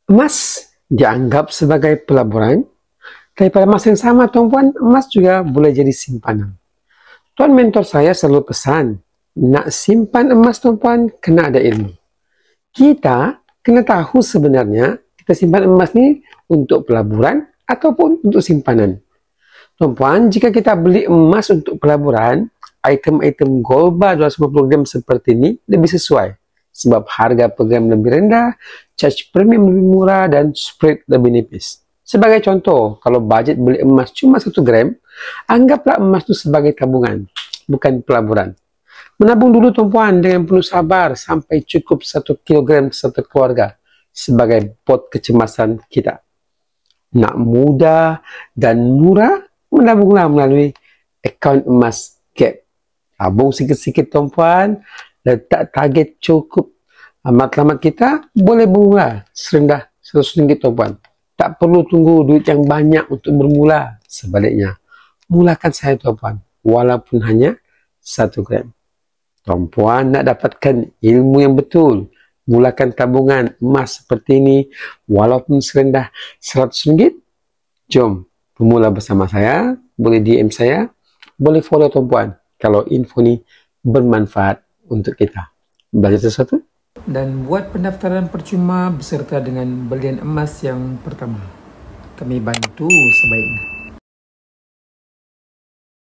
Emas dianggap sebagai pelaburan, tapi pada masa yang sama, tuan-puan, emas juga boleh jadi simpanan. Tuan mentor saya selalu pesan, nak simpan emas, tuan-puan, kena ada ilmu. Kita kena tahu sebenarnya kita simpan emas ni untuk pelaburan ataupun untuk simpanan. Tuan-puan, jika kita beli emas untuk pelaburan, item-item gold bar 250 gram seperti ini lebih sesuai. Sebab harga per gram lebih rendah, charge premium lebih murah dan spread lebih nipis. Sebagai contoh, kalau budget beli emas cuma 1 gram, anggaplah emas itu sebagai tabungan, bukan pelaburan. Menabung dulu, tuan-puan, dengan penuh sabar sampai cukup 1 kilogram satu keluarga sebagai pot kecemasan kita. Nak mudah dan murah, menabunglah melalui akaun emas GAP. Tabung sikit-sikit, tuan-puan, letak target cukup. Matlamat kita boleh bermula serendah RM100, tuan-puan. Tak perlu tunggu duit yang banyak untuk bermula. Sebaliknya, mulakan saya, tuan-puan, walaupun hanya 1 gram. Tuan-puan nak dapatkan ilmu yang betul, mulakan tabungan emas seperti ini walaupun serendah RM100. Jom bermula bersama saya. Boleh DM saya, boleh follow, tuan-puan, kalau info ni bermanfaat untuk kita. Belajar sesuatu? Dan buat pendaftaran percuma beserta dengan belian emas yang pertama. Kami bantu sebaiknya.